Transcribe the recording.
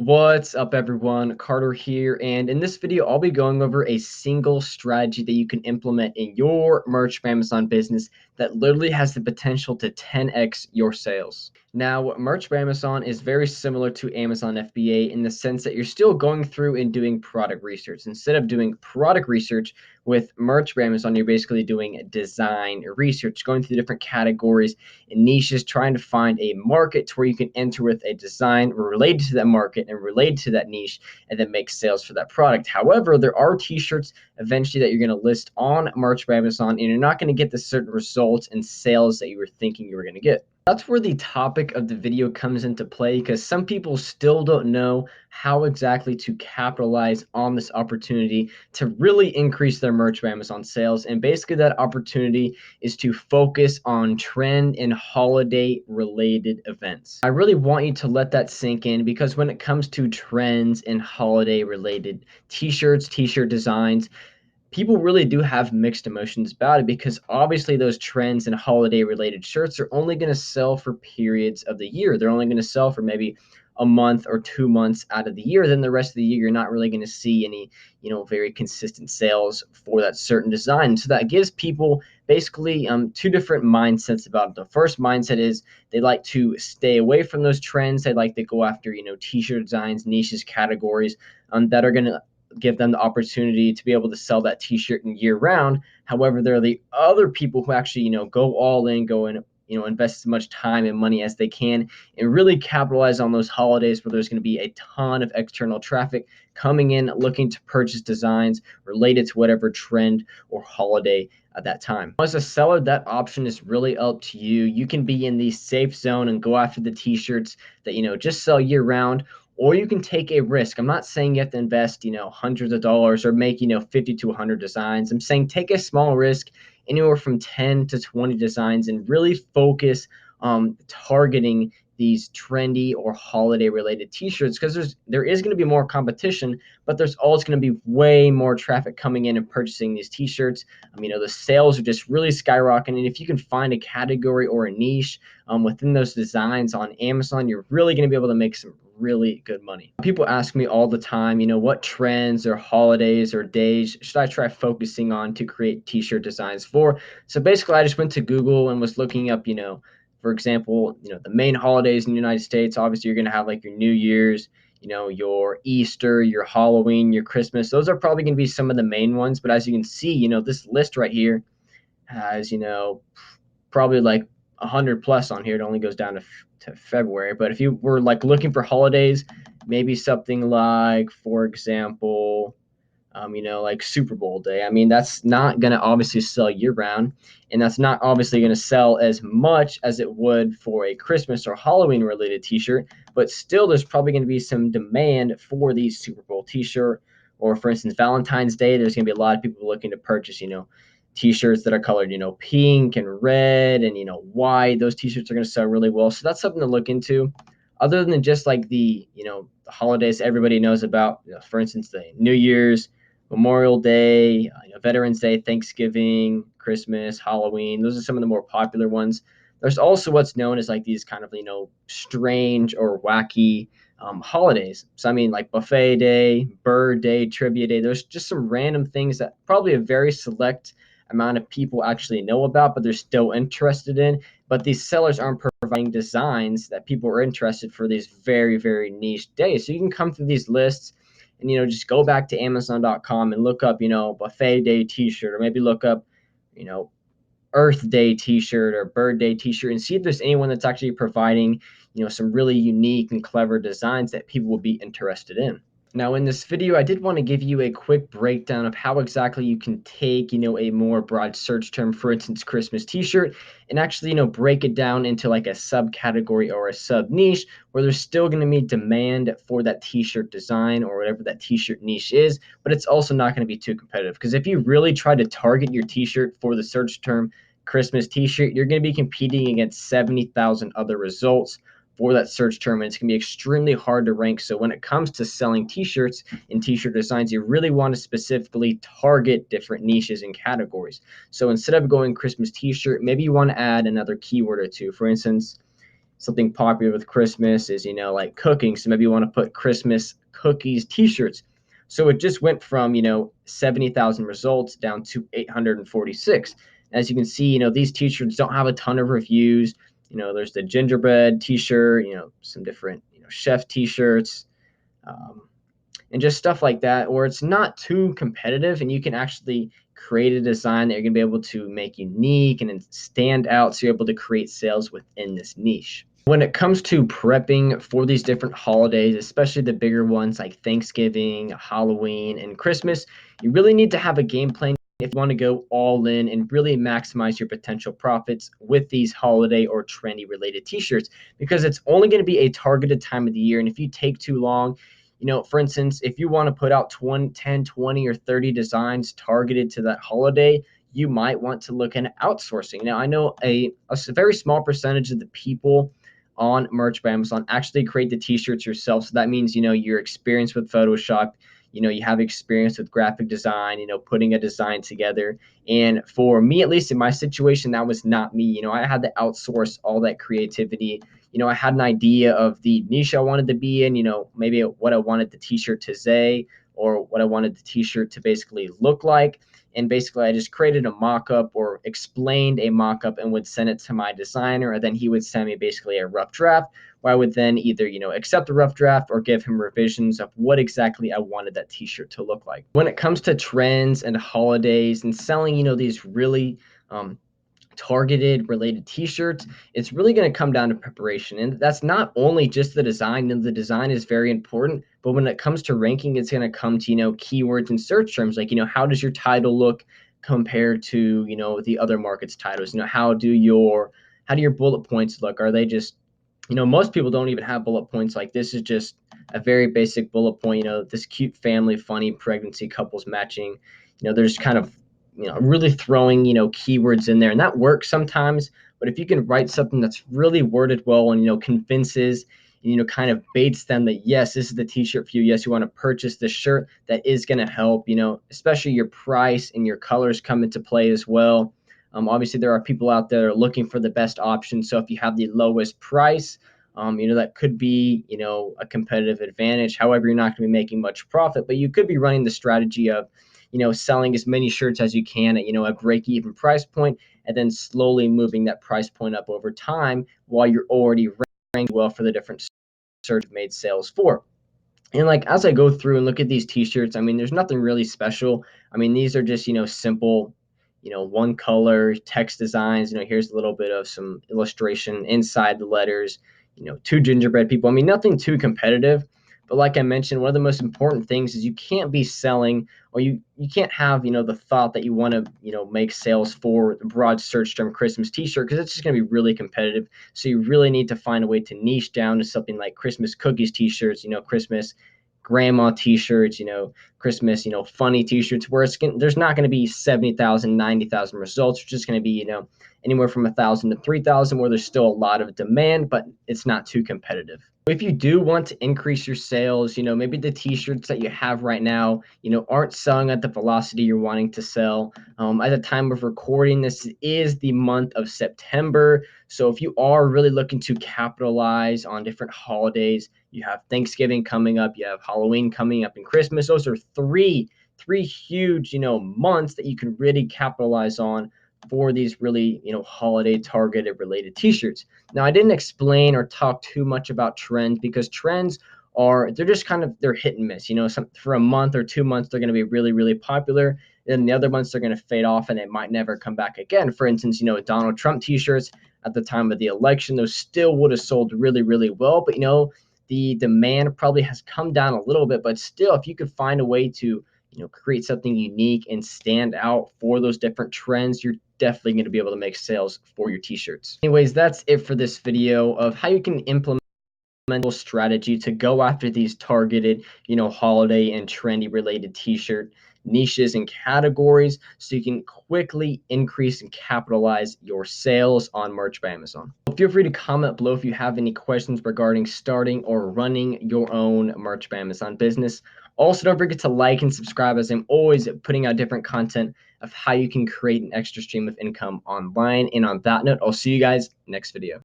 What's up, everyone? Carter here, and in this video, I'll be going over a single strategy that you can implement in your merch for Amazon business that literally has the potential to 10x your sales. Now, merch for Amazon is very similar to Amazon FBA in the sense that you're still going through and doing product research. Instead of doing product research with merch for Amazon, you're basically doing design research, going through different categories and niches, trying to find a market to where you can enter with a design related to that market and related to that niche and then make sales for that product. However, there are t-shirts eventually that you're going to list on merch by Amazon, and you're not going to get the certain results and sales that you were thinking you were going to get. That's where the topic of the video comes into play, because some people still don't know how exactly to capitalize on this opportunity to really increase their merch by Amazon sales. And basically that opportunity is to focus on trend and holiday related events. I really want you to let that sink in, because when it comes to trends and holiday related t-shirts, t-shirt designs, people really do have mixed emotions about it, because obviously those trends and holiday related shirts are only going to sell for periods of the year. They're only going to sell for maybe a month or 2 months out of the year. Then the rest of the year, you're not really going to see any, very consistent sales for that certain design. So that gives people basically two different mindsets about it. The first mindset is they like to stay away from those trends. They like to go after, t-shirt designs, niches, categories that are going to give them the opportunity to be able to sell that t-shirt in year round. However, there are the other people who actually, go all in, go in, invest as much time and money as they can and really capitalize on those holidays where there's going to be a ton of external traffic coming in looking to purchase designs related to whatever trend or holiday at that time. As a seller, that option is really up to you. You can be in the safe zone and go after the t-shirts that, just sell year round, or you can take a risk. I'm not saying you have to invest, hundreds of dollars or make, 50 to 100 designs. I'm saying take a small risk, anywhere from 10 to 20 designs, and really focus on targeting these trendy or holiday related t-shirts, because there is going to be more competition, but there's always going to be way more traffic coming in and purchasing these t-shirts. The sales are just really skyrocketing. And if you can find a category or a niche within those designs on Amazon, you're really going to be able to make some really good money. People ask me all the time, what trends or holidays or days should I try focusing on to create t-shirt designs for? So basically I just went to Google and was looking up, for example, the main holidays in the United States. Obviously you're going to have like your New Year's, your Easter, your Halloween, your Christmas. Those are probably going to be some of the main ones. But as you can see, this list right here has, probably like 100 plus on here. It only goes down to February. But if you were like looking for holidays, maybe something like, for example, like Super Bowl day. That's not going to obviously sell year round, and that's not obviously going to sell as much as it would for a Christmas or Halloween related t-shirt, but still there's probably going to be some demand for these Super Bowl t-shirt. Or for instance, Valentine's Day, there's going to be a lot of people looking to purchase, t-shirts that are colored, pink and red and, white. Those t-shirts are going to sell really well. So that's something to look into. Other than just like the holidays everybody knows about, for instance, the New Year's, Memorial Day, Veterans Day, Thanksgiving, Christmas, Halloween. Those are some of the more popular ones. There's also what's known as like these kind of, strange or wacky holidays. So like Buffet Day, Bird Day, Trivia Day. There's just some random things that probably a very select amount of people actually know about, but they're still interested in. But these sellers aren't providing designs that people are interested for these very, very niche days. So you can come through these lists and, just go back to Amazon.com and look up, Buffet Day t-shirt, or maybe look up, Earth Day t-shirt or Bird Day t-shirt, and see if there's anyone that's actually providing, some really unique and clever designs that people will be interested in. Now, in this video, I did want to give you a quick breakdown of how exactly you can take, a more broad search term, for instance, Christmas t-shirt, and actually, break it down into like a subcategory or a sub niche where there's still going to be demand for that t-shirt design or whatever that t-shirt niche is, but it's also not going to be too competitive. Because if you really try to target your t-shirt for the search term Christmas t-shirt, you're going to be competing against 70,000 other results for that search term, and it's going to be extremely hard to rank. So when it comes to selling t-shirts and t-shirt designs, you really want to specifically target different niches and categories. So instead of going Christmas t-shirt, maybe you want to add another keyword or two. For instance, something popular with Christmas is, like cooking. So maybe you want to put Christmas cookies t-shirts. So it just went from, 70,000 results down to 846. As you can see, these t-shirts don't have a ton of reviews. There's the gingerbread t-shirt, some different, chef t-shirts, and just stuff like that, where it's not too competitive and you can actually create a design that you're going to be able to make unique and stand out, so you're able to create sales within this niche. When it comes to prepping for these different holidays, especially the bigger ones like Thanksgiving, Halloween, and Christmas, you really need to have a game plan if you want to go all in and really maximize your potential profits with these holiday or trendy related t-shirts, because it's only going to be a targeted time of the year. And if you take too long, for instance, if you want to put out 10, 20, or 30 designs targeted to that holiday, you might want to look at outsourcing. Now, I know a very small percentage of the people on Merch by Amazon actually create the t-shirts yourself. So that means, you're experienced with Photoshop, you have experience with graphic design, putting a design together. And for me, at least in my situation, that was not me. I had to outsource all that creativity. I had an idea of the niche I wanted to be in, maybe what I wanted the t-shirt to say, or what I wanted the t-shirt to basically look like. And basically, I just created a mock-up or explained a mock-up and would send it to my designer, and then he would send me basically a rough draft, where I would then either, accept the rough draft or give him revisions of what exactly I wanted that t-shirt to look like. When it comes to trends and holidays and selling, these really targeted related t-shirts, it's really going to come down to preparation. And that's not only just the design, and the design is very important, but when it comes to ranking, it's going to come to, keywords and search terms like, how does your title look compared to, the other market's titles? How do your bullet points look? Are they just, most people don't even have bullet points. Like, this is just a very basic bullet point, this cute family, funny pregnancy couples matching. There's kind of, really throwing, keywords in there, and that works sometimes. But if you can write something that's really worded well and, convinces, kind of baits them that, yes, this is the t-shirt for you. Yes, you want to purchase this shirt, that is going to help, especially your price and your colors come into play as well. Obviously, there are people out there looking for the best option. So if you have the lowest price, that could be, a competitive advantage. However, you're not going to be making much profit, but you could be running the strategy of, selling as many shirts as you can at, a break-even price point, and then slowly moving that price point up over time while you're already ranked well for the different search made sales for. And like, as I go through and look at these t-shirts, there's nothing really special. These are just, simple, one color text designs. Here's a little bit of some illustration inside the letters, two gingerbread people. Nothing too competitive. But like I mentioned, one of the most important things is you can't be selling, or you can't have, the thought that you want to, make sales for the broad search term Christmas t-shirt, because it's just going to be really competitive. So you really need to find a way to niche down to something like Christmas cookies t-shirts, Christmas grandma t-shirts, Christmas, funny t-shirts, where there's not going to be 70,000, 90,000 results. It's just going to be, anywhere from 1,000 to 3,000, where there's still a lot of demand, but it's not too competitive. If you do want to increase your sales, maybe the t-shirts that you have right now, aren't selling at the velocity you're wanting to sell. At the time of recording, this is the month of September. So if you are really looking to capitalize on different holidays, you have Thanksgiving coming up, you have Halloween coming up, and Christmas. Those are three huge, months that you can really capitalize on for these really, holiday targeted related t-shirts. Now, I didn't explain or talk too much about trends, because trends they're just kind of, they're hit and miss. For a month or 2 months, they're going to be really, really popular. And the other months, they're going to fade off and it might never come back again. For instance, Donald Trump t-shirts at the time of the election, those still would have sold really, really well. But, the demand probably has come down a little bit, but still, if you could find a way to, create something unique and stand out for those different trends, you're definitely going to be able to make sales for your t-shirts. Anyways, that's it for this video of how you can implement a strategy to go after these targeted, holiday and trendy related t-shirt niches and categories, so you can quickly increase and capitalize your sales on Merch by Amazon. Feel free to comment below if you have any questions regarding starting or running your own Merch by Amazon business. Also, don't forget to like and subscribe, as I'm always putting out different content of how you can create an extra stream of income online. And on that note, I'll see you guys next video.